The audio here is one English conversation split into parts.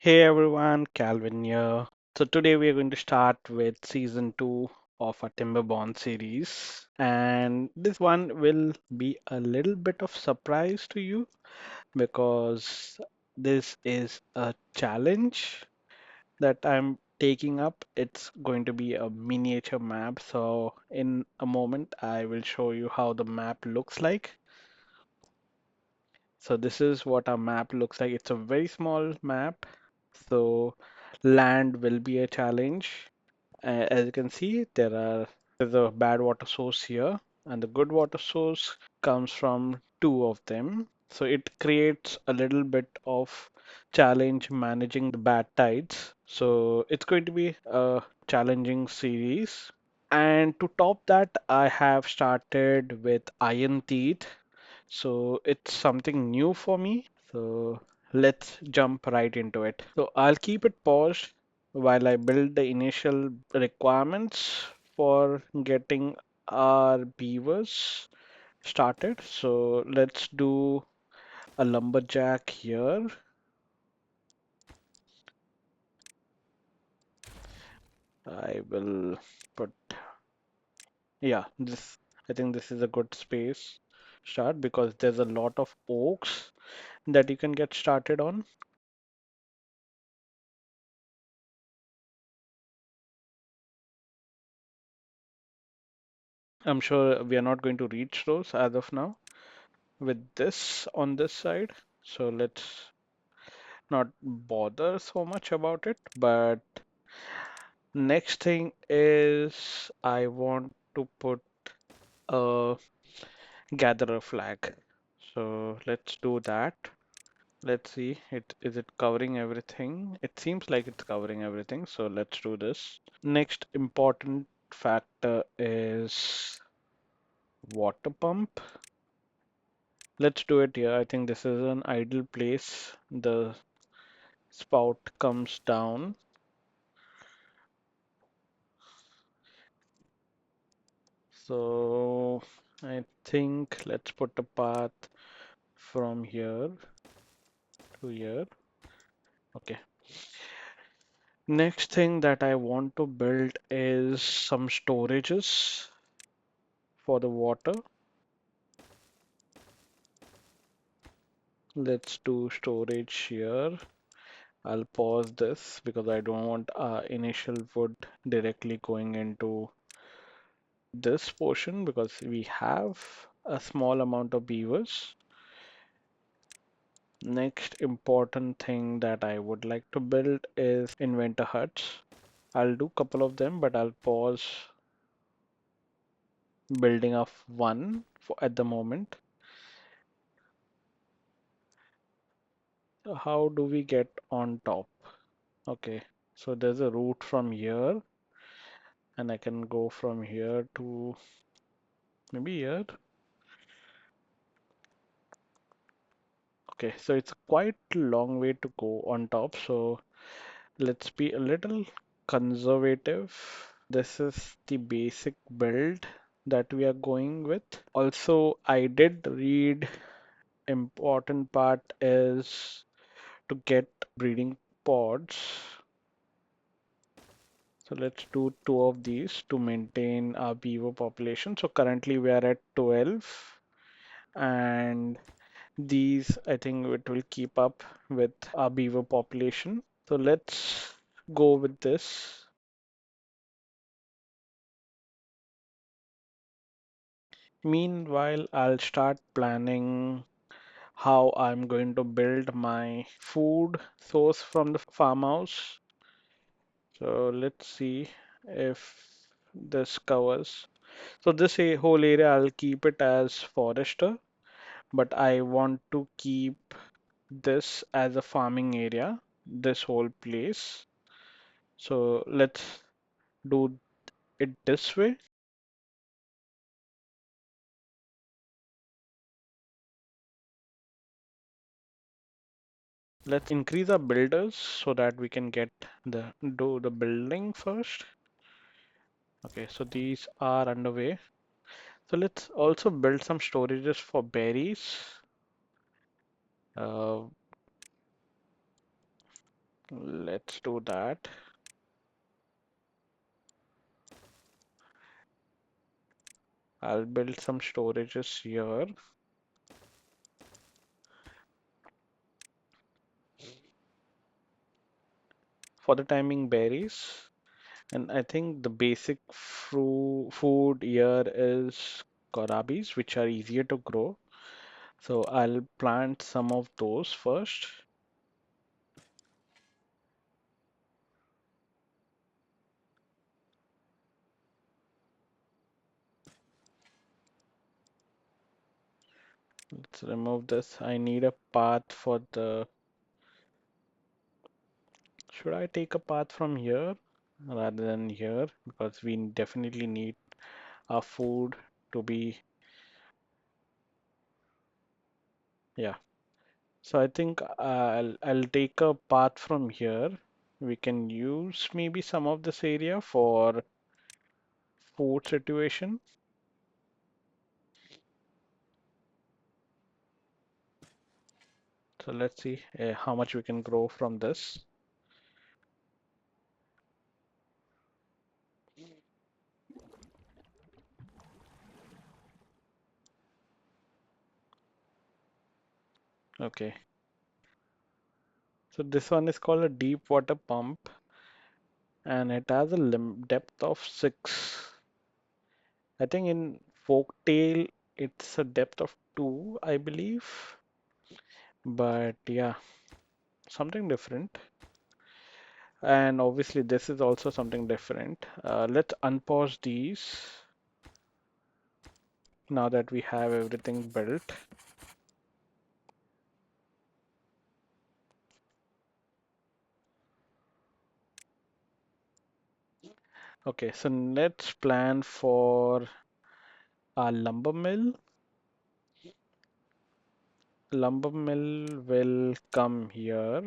Hey everyone, Calvin here. So today we are going to start with season 2 of our Timberborn series. And this one will be a little bit of surprise to you because this is a challenge that I'm taking up. It's going to be a miniature map. So in a moment, I will show you how the map looks like. So this is what our map looks like. It's a very small map. So land will be a challenge. As you can see, there's a bad water source here, and the good water source comes from two of them. So it creates a little bit of challenge managing the bad tides. So it's going to be a challenging series. And to top that, I have started with Iron Teeth. So it's something new for me. So let's jump right into it. So I'll keep it paused while I build the initial requirements for getting our beavers started. So let's do a lumberjack here. I will put, yeah, I think this is a good space start because there's a lot of oaks that you can get started on. I'm sure we are not going to reach those as of now with this on this side. So let's not bother so much about it. But next thing is I want to put a gatherer flag. So let's do that. Let's see, is it covering everything? It seems like it's covering everything, so let's do this. Next important factor is water pump. Let's do it here. I think this is an ideal place. The spout comes down. So I think let's put a path from here to here. Okay. Next thing that I want to build is some storages for the water. Let's do storage here. I'll pause this because I don't want initial wood directly going into this portion because we have a small amount of beavers. Next important thing that I would like to build is inventor huts. I'll do a couple of them, but I'll pause building of one for at the moment. So how do we get on top? Okay, so there's a route from here, and I can go from here to maybe here. Okay, so it's quite a long way to go on top, so let's be a little conservative. This is the basic build that we are going with. Also, I did read important part is to get breeding pods. So let's do two of these to maintain our beaver population. So currently we are at 12 and these I think it will keep up with our beaver population. So let's go with this. Meanwhile, I'll start planning how I'm going to build my food source from the farmhouse. So let's see if this covers. So this whole area I'll keep it as forester, but I want to keep this as a farming area, this whole place. So let's do it this way. Let's increase our builders so that we can get the do the building first. Okay, so these are underway. So let's also build some storages for berries. Uh, Let's do that. I'll build some storages here for the timing berries. And I think the basic food here is korabis, which are easier to grow. So I'll plant some of those first. Let's remove this. I need a path for the. Should I take a path from here rather than here? Because we definitely need our food to be. Yeah. So I think I'll take a path from here. We can use maybe some of this area for food situation. So let's see how much we can grow from this. Okay. So this one is called a deep water pump and it has a lim depth of 6. I think in folktale it's a depth of 2, I believe. But yeah, something different. And obviously this is also something different. Let's unpause these now that we have everything built. Okay, so let's plan for our lumber mill. Lumber mill will come here.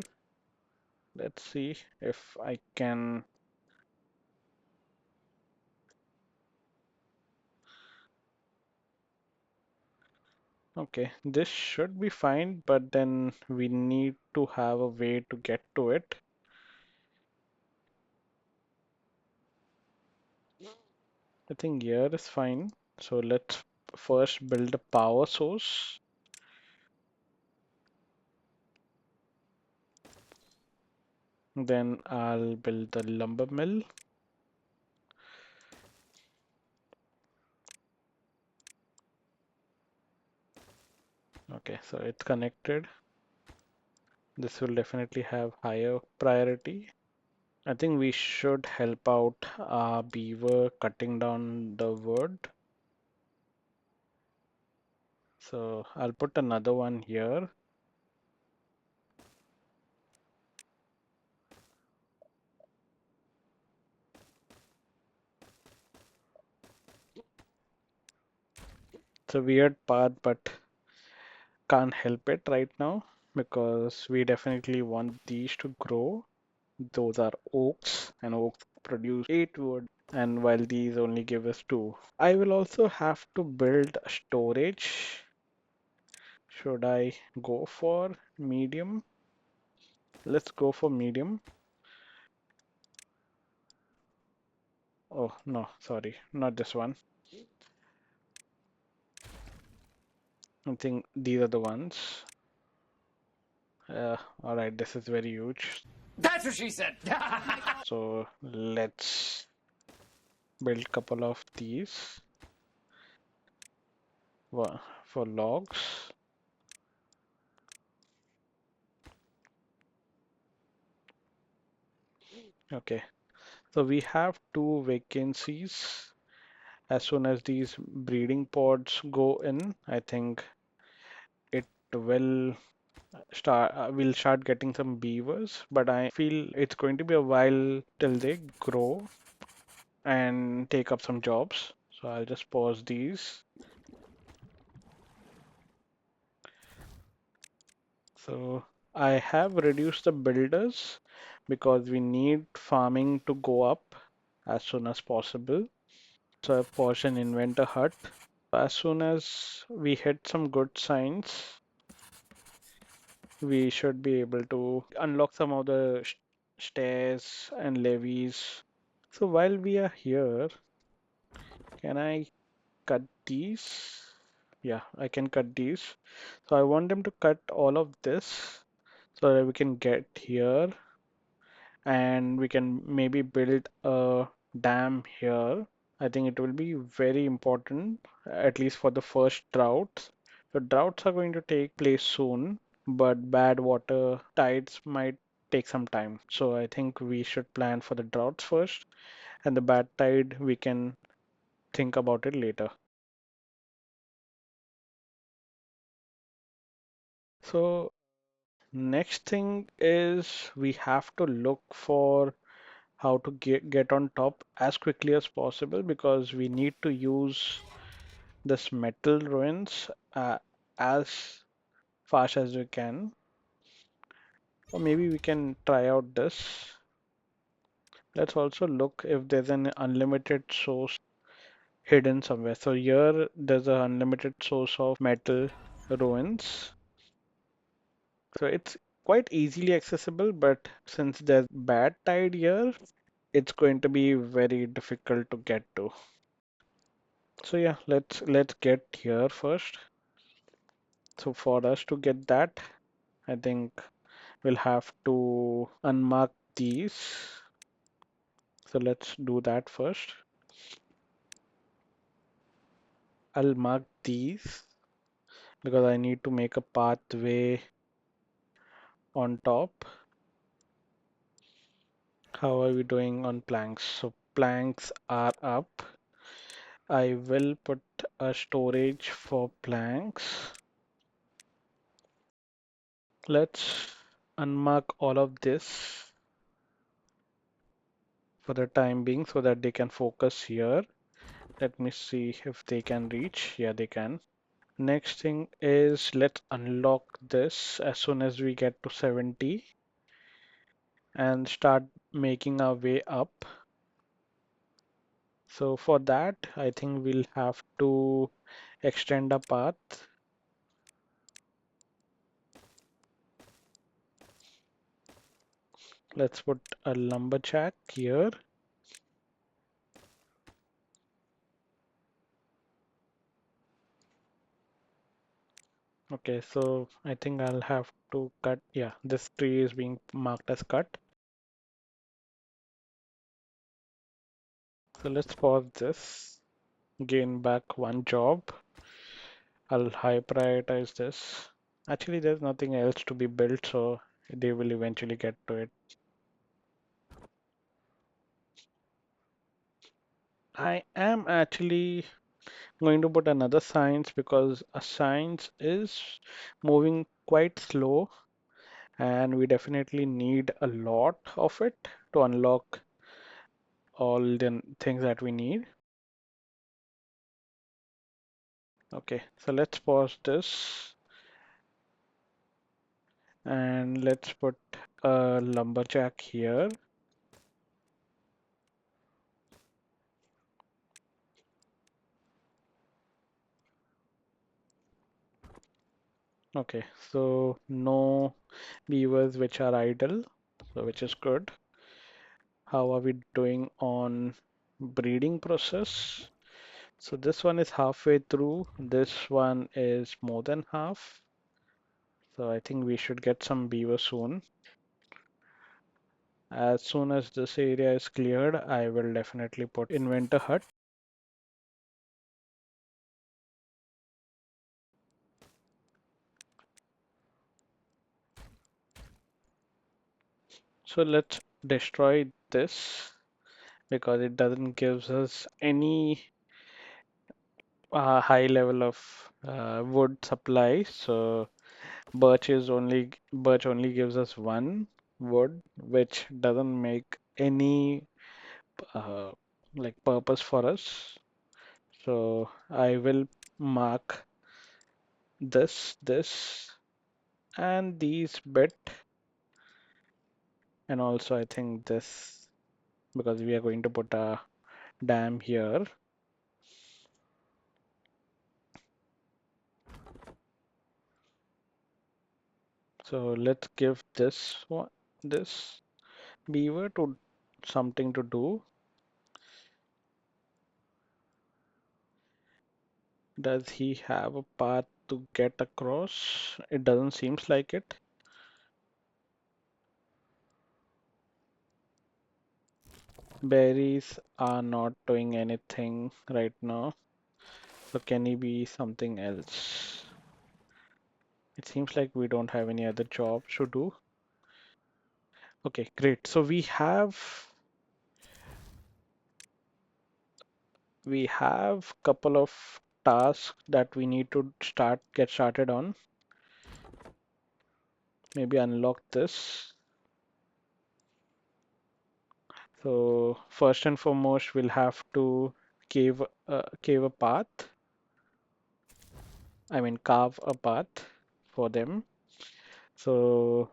Let's see if I can. Okay, this should be fine, but then we need to have a way to get to it. I think here is fine. So let's first build a power source. Then I'll build the lumber mill. Okay, so it's connected. This will definitely have higher priority. I think we should help out our beaver cutting down the wood. So I'll put another one here. It's a weird path, but can't help it right now because we definitely want these to grow. Those are oaks, and oaks produce 8 wood, and while these only give us 2. I will also have to build a storage. Should I go for medium? Let's go for medium. Oh, no, sorry, not this one. I think these are the ones. All right, this is very huge. That's what she said. So let's build couple of these for logs. Okay, so we have 2 vacancies. As soon as these breeding pods go in, I think it will we'll start getting some beavers, but I feel it's going to be a while till they grow and take up some jobs. So I'll just pause these. So I have reduced the builders because we need farming to go up as soon as possible. So I paused and invent a hut. As soon as we hit some good signs, we should be able to unlock some of the stairs and levees. So while we are here, can I cut these? Yeah, I can cut these. So I want them to cut all of this so that we can get here and we can maybe build a dam here. I think it will be very important, at least for the first droughts. The droughts are going to take place soon, but bad water tides might take some time. So I think we should plan for the droughts first, and the bad tide we can think about it later. So next thing is we have to look for how to get on top as quickly as possible because we need to use this metal ruins as fast as we can. Or maybe we can try out this. Let's also look if there's an unlimited source hidden somewhere. So here there's an unlimited source of metal ruins. So it's quite easily accessible, but since there's bad tide here, it's going to be very difficult to get to. So yeah, let's get here first. So for us to get that, I think we'll have to unmark these. So let's do that first. I'll mark these because I need to make a pathway on top. How are we doing on planks? So planks are up. I will put a storage for planks. Let's unmark all of this for the time being so that they can focus here. Let me see if they can reach. Yeah, they can. Next thing is let's unlock this as soon as we get to 70 and start making our way up. So for that, I think we'll have to extend a path. Let's put a lumberjack here. Okay, so I think I'll have to cut. Yeah, this tree is being marked as cut. So let's pause this, gain back one job. I'll high prioritize this. Actually, there's nothing else to be built, so they will eventually get to it. I am actually going to put another science because a science is moving quite slow and we definitely need a lot of it to unlock all the things that we need. Okay, so let's pause this and let's put a lumberjack here. Okay, so no beavers which are idle, so which is good. How are we doing on breeding process? So this one is halfway through. This one is more than half. So I think we should get some beaver soon. As soon as this area is cleared, I will definitely put inventor hut. So let's destroy this because it doesn't give us any high level of wood supply. So birch only gives us one wood, which doesn't make any uh, like purpose for us. So I will mark this, and these bit, and also I think this because we are going to put a dam here. So let's give this one this. beaver to something to do. Does he have a path to get across? It doesn't seems like it. Berries are not doing anything right now. So can he be something else? It seems like we don't have any other jobs to do. Okay, great. So we have couple of tasks that we need to get started on. Maybe unlock this. So first and foremost, we'll have to cave a path. I mean, carve a path for them. So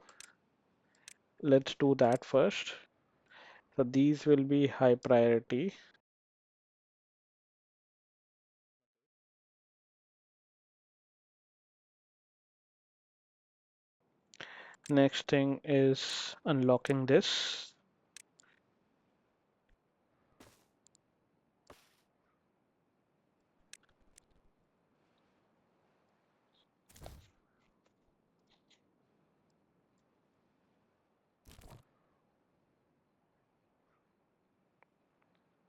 let's do that first. So these will be high priority. Next thing is unlocking this.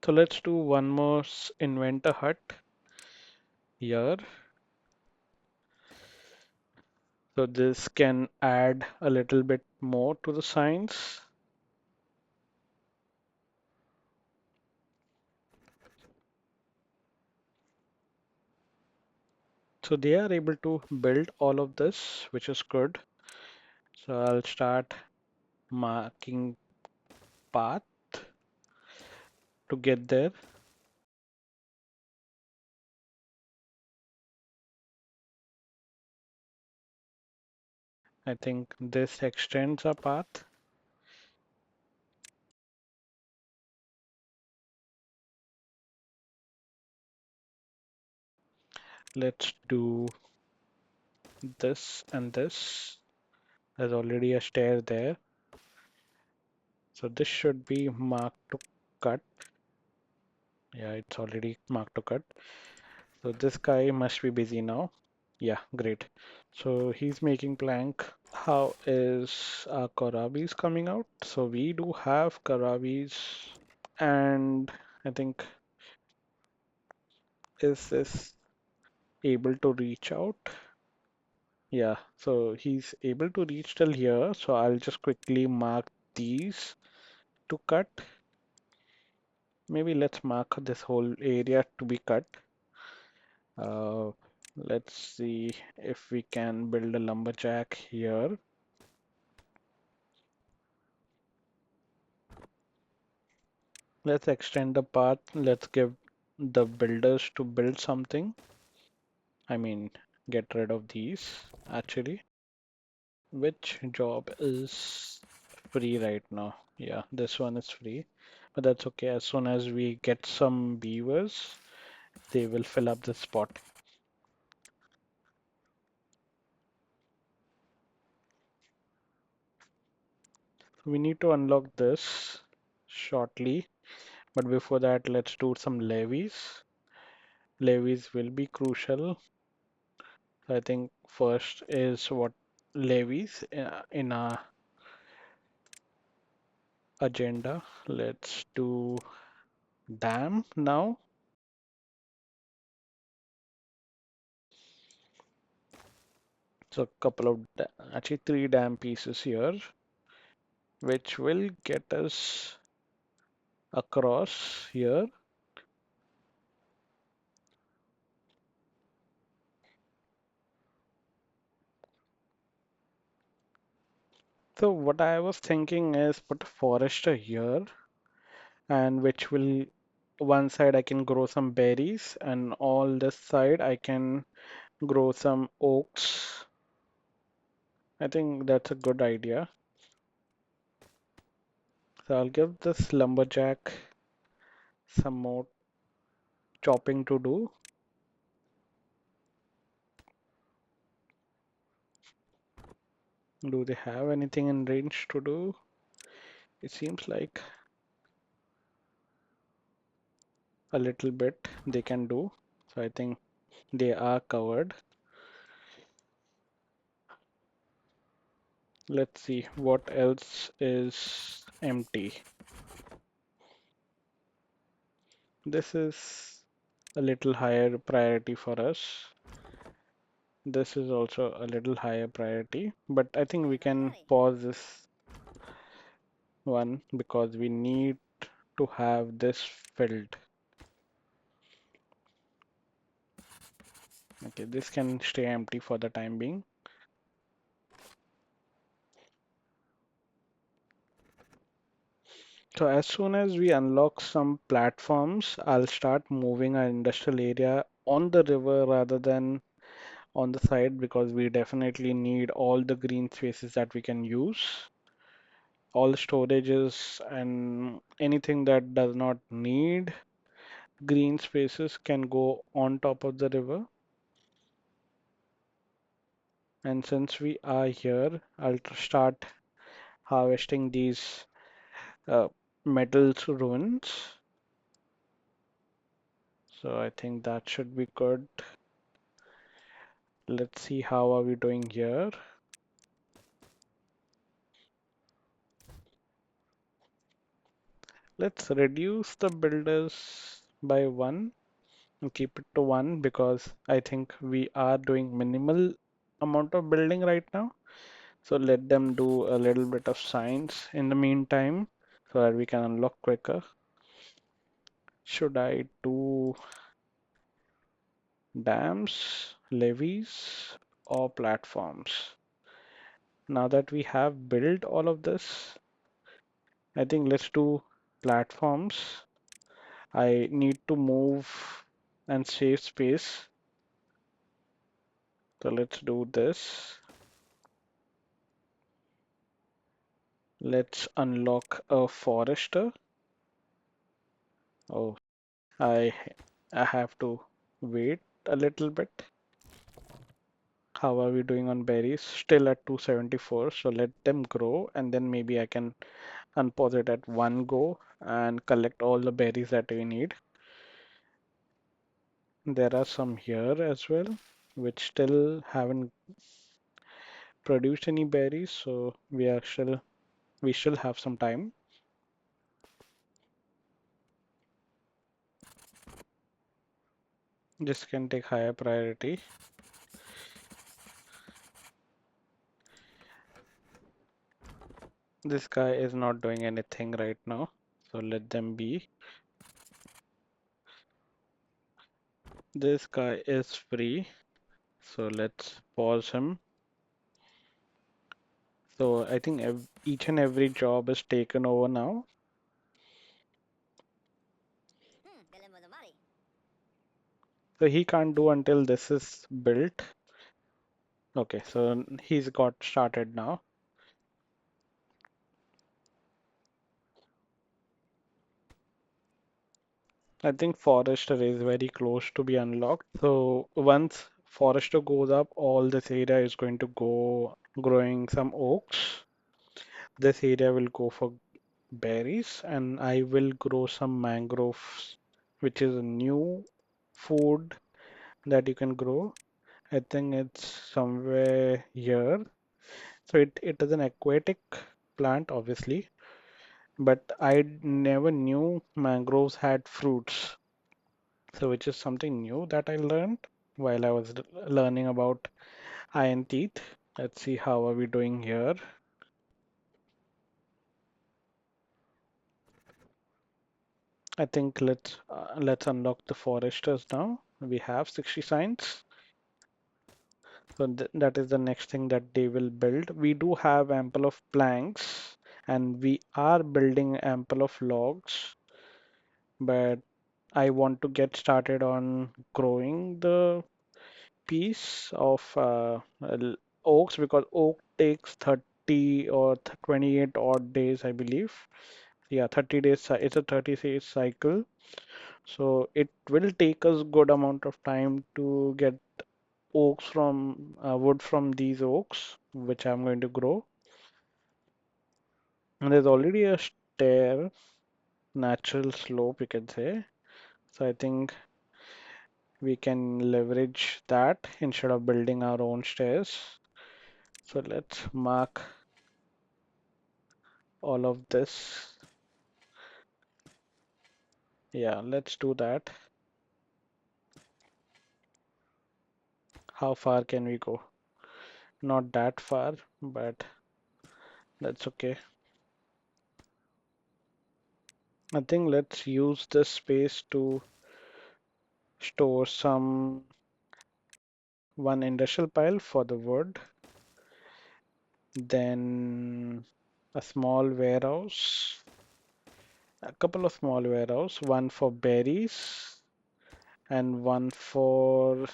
So let's do one more invent a hut here. So this can add a little bit more to the science. So they are able to build all of this, which is good. So I'll start marking path to get there. I think this extends our path. Let's do this and this. There's already a stair there. So this should be marked to cut. Yeah, it's already marked to cut. So this guy must be busy now. Yeah, great. So he's making plank. How is our Karabis coming out? So we do have Karabis, and I think is this able to reach out? Yeah, so he's able to reach till here. So I'll just quickly mark these to cut. Maybe let's mark this whole area to be cut. Uh, let's see if we can build a lumberjack here. Let's extend the path. Let's give the builders to build something. I mean, get rid of these actually. Which job is free right now? Yeah, this one is free, but that's okay. As soon as we get some beavers, they will fill up the spot. We need to unlock this shortly, but before that, let's do some levies. Levies will be crucial. I think first is what levies in our agenda. Let's do dam now. So a couple of actually three dam pieces here, which will get us across here. So what I was thinking is put a forester here, and which will one side I can grow some berries, and all this side I can grow some oaks. I think that's a good idea. So I'll give this lumberjack some more chopping to do. Do they have anything in range to do? It seems like a little bit they can do. So I think they are covered. Let's see what else is empty. This is a little higher priority for us. This is also a little higher priority, but I think we can pause this one because we need to have this filled. Okay, this can stay empty for the time being. So as soon as we unlock some platforms, I'll start moving our industrial area on the river rather than on the side because we definitely need all the green spaces that we can use. All storages and anything that does not need green spaces can go on top of the river. And since we are here, I'll start harvesting these uh, metals ruins. So I think that should be good. Let's see how are we doing here. Let's reduce the builders by one and keep it to one because I think we are doing minimal amount of building right now. So let them do a little bit of science in the meantime so that we can unlock quicker. Should I do dams, levees, or platforms? Now that we have built all of this, I think let's do platforms. I need to move and save space. So let's do this. Let's unlock a forester. Oh, I I have to wait a little bit. How are we doing on berries? Still at 274. So let them grow and then maybe I can unpause it at one go and collect all the berries that we need. There are some here as well, which still haven't produced any berries, so we still have some time. This can take higher priority. This guy is not doing anything right now, so let them be. This guy is free, so let's pause him. So I think each and every job is taken over now. So he can't do until this is built. Okay, so he's got started now. I think Forester is very close to be unlocked. So once Forester goes up, all this area is going to go growing some oaks. This area will go for berries, and I will grow some mangroves, which is a new food that you can grow. I think it's somewhere here. So it is an aquatic plant, obviously, but I never knew mangroves had fruits. So which is something new that I learned while I was learning about iron teeth. Let's see how are we doing here. I think let's unlock the foresters now. We have 60 signs. So that is the next thing that they will build. We do have ample of planks and we are building ample of logs, but I want to get started on growing the piece of oaks because oak takes 30 or 28 odd days, I believe. Yeah, 30 days. It's a 30 days cycle. So it will take us good amount of time to get oaks from wood from these oaks, which I'm going to grow. And there's already a stair, natural slope, you can say. So I think we can leverage that instead of building our own stairs. So let's mark all of this. Yeah, let's do that. How far can we go? Not that far, but that's okay. I think let's use this space to store some one industrial pile for the wood, then a small warehouse, a couple of small warehouse, one for berries and one for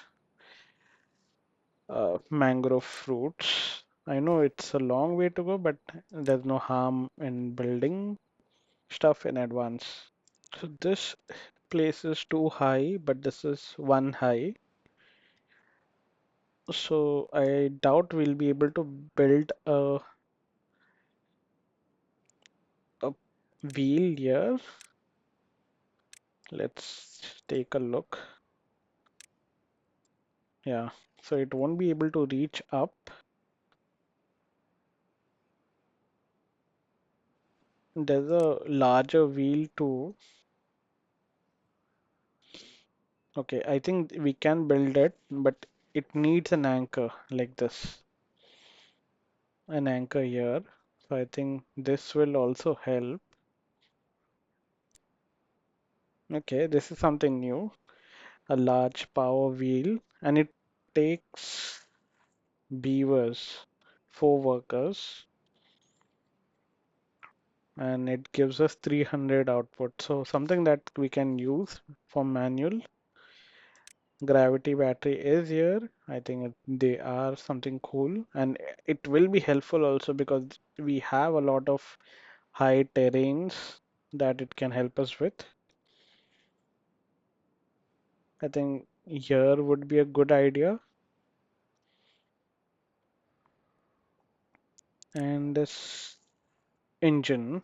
mangrove fruits. I know it's a long way to go, but there's no harm in building stuff in advance. So this place is too high, but this is one high. So I doubt we'll be able to build a wheel here. Let's take a look. Yeah, so it won't be able to reach up. There's a larger wheel too. Okay, I think we can build it, but it needs an anchor like this, an anchor here. So I think this will also help. Okay, this is something new, a large power wheel, and it takes beavers, 4 workers, and it gives us 300 output. So something that we can use for manual. Gravity battery is here. I think they are something cool, and it will be helpful also because we have a lot of high terrains that it can help us with. I think here would be a good idea. And this engine,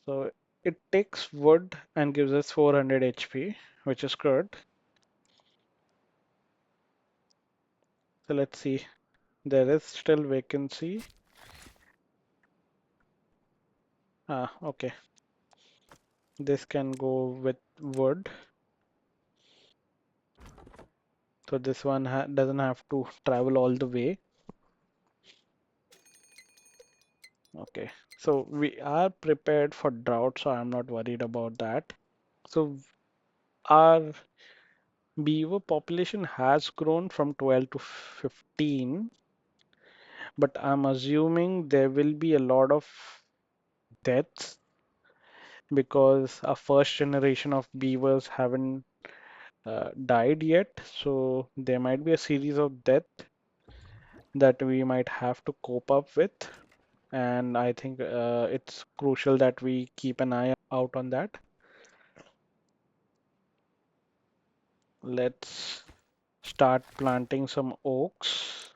so it takes wood and gives us 400 HP, which is good. So let's see. There is still vacancy. Ah, okay. This can go with wood. So this one ha doesn't have to travel all the way. Okay. So we are prepared for drought, so I'm not worried about that. So our beaver population has grown from 12 to 15, but I'm assuming there will be a lot of deaths because our first generation of beavers haven't died yet. So there might be a series of death that we might have to cope up with. And I think it's crucial that we keep an eye out on that. Let's start planting some oaks.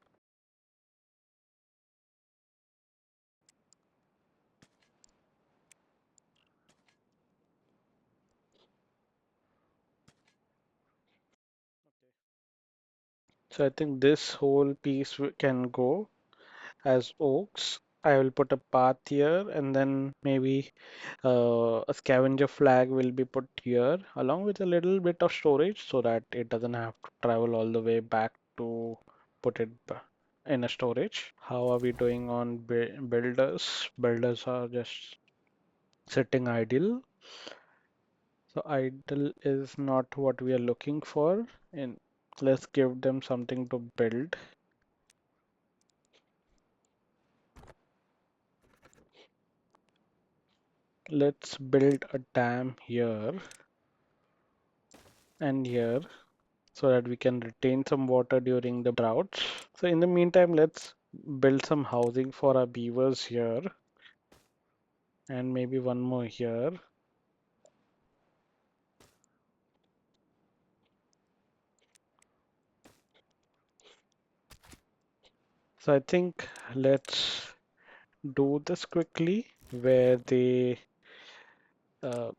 So I think this whole piece can go as oaks. I will put a path here and then maybe a scavenger flag will be put here along with a little bit of storage so that it doesn't have to travel all the way back to put it in a storage. How are we doing on builders? Builders are just sitting idle. So idle is not what we are looking for. And let's give them something to build. Let's build a dam here and here so that we can retain some water during the droughts. So in the meantime, let's build some housing for our beavers here and maybe one more here. So I think let's do this quickly where they, uh,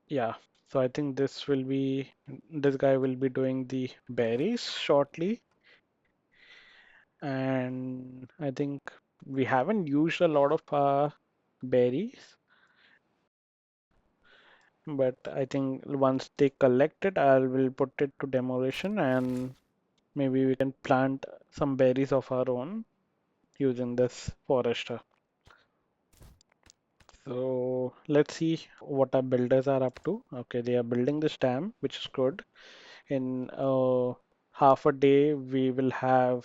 yeah. So I think this guy will be doing the berries shortly. And I think we haven't used a lot of berries, but I think once they collect it, I will put it to demolition and maybe we can plant some berries of our own using this forester. So let's see what our builders are up to. Okay, they are building this dam, which is good. In half a day, we will have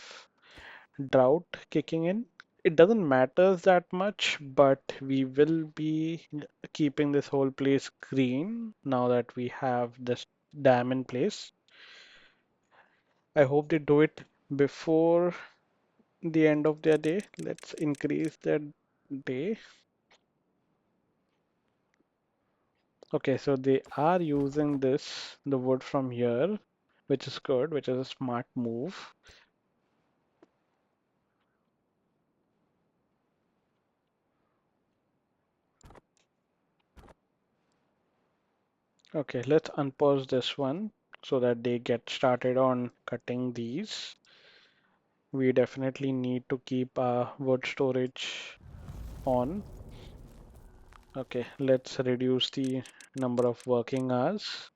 drought kicking in. It doesn't matter that much, but we will be keeping this whole place green now that we have this dam in place. I hope they do it before the end of their day. Let's increase their day. Okay, so they are using the wood from here, which is good, which is a smart move. Okay, let's unpause this one so that they get started on cutting these. We definitely need to keep our wood storage on. Okay, let's reduce the number of working hours.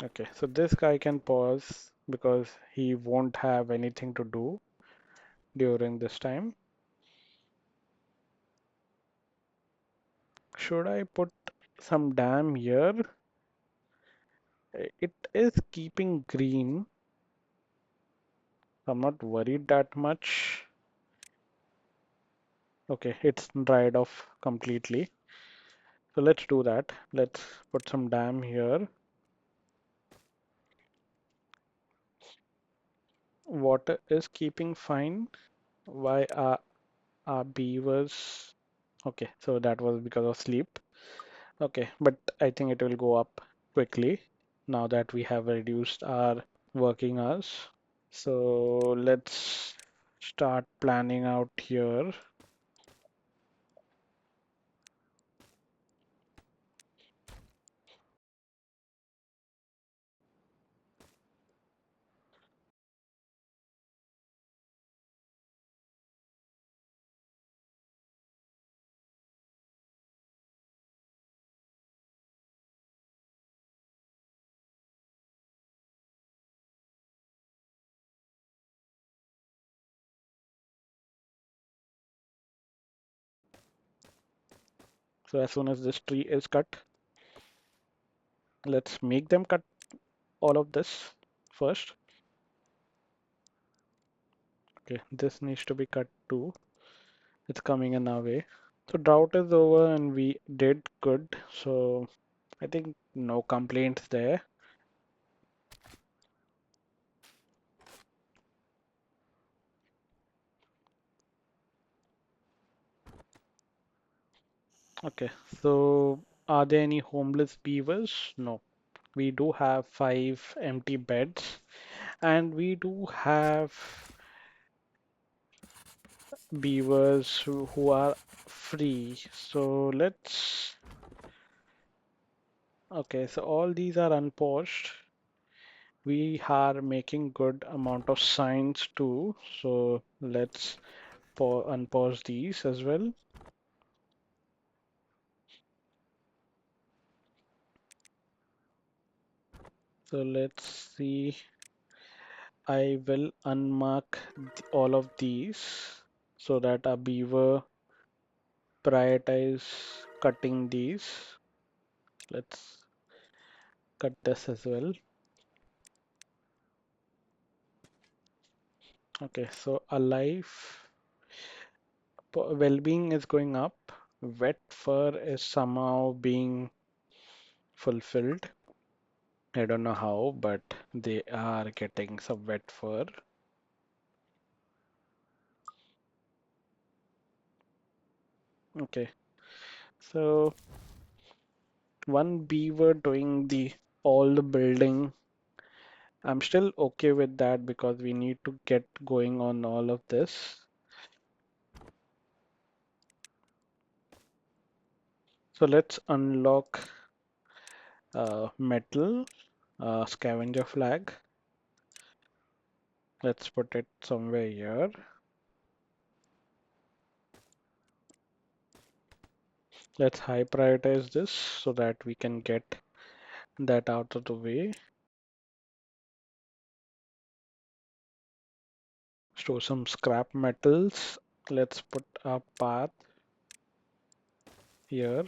Okay, so this guy can pause because he won't have anything to do during this time. Should I put some dam here? It is keeping green. I'm not worried that much. Okay, it's dried off completely. So let's do that. Let's put some dam here. Water is keeping fine. Why are beavers? Okay, so that was because of sleep. Okay, but I think it will go up quickly now that we have reduced our working hours. So let's start planning out here. So as soon as this tree is cut, let's make them cut all of this first. Okay, this needs to be cut too. It's coming in our way. So drought is over and we did good. So I think no complaints there. Okay, so are there any homeless beavers? No. We do have 5 empty beds and we do have beavers who are free. So let's, okay, so all these are unpaused. We are making good amount of signs too. So let's unpause these as well. So let's see. I will unmark all of these so that our beaver prioritize cutting these. Let's cut this as well. Okay, so alive well-being is going up. Wet fur is somehow being fulfilled. I don't know how, but they are getting some wet fur. Okay, so one beaver doing the all the building. I'm still okay with that because we need to get going on all of this. So let's unlock metal scavenger flag. Let's put it somewhere here. Let's high prioritize this so that we can get that out of the way. Store some scrap metals. Let's put our path here.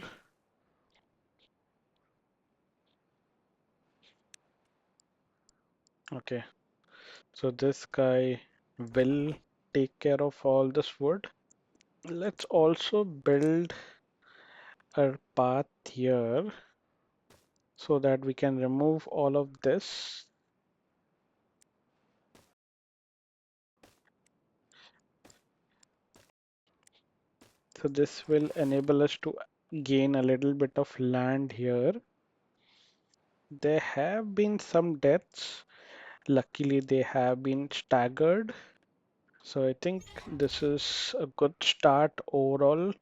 Okay, so this guy will take care of all this wood. Let's also build a path here so that we can remove all of this. So this will enable us to gain a little bit of land here. There have been some deaths. Luckily, they have been staggered. So I think this is a good start overall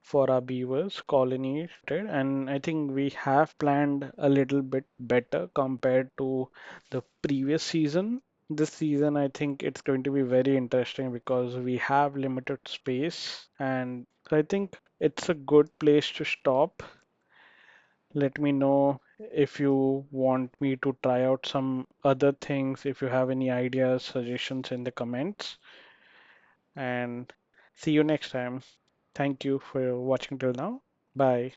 for our beavers colony, and I think we have planned a little bit better compared to the previous season. This season, I think it's going to be very interesting because we have limited space, and I think it's a good place to stop. Let me know if you want me to try out some other things, if you have any ideas, suggestions in the comments, and see you next time. Thank you for watching till now. Bye.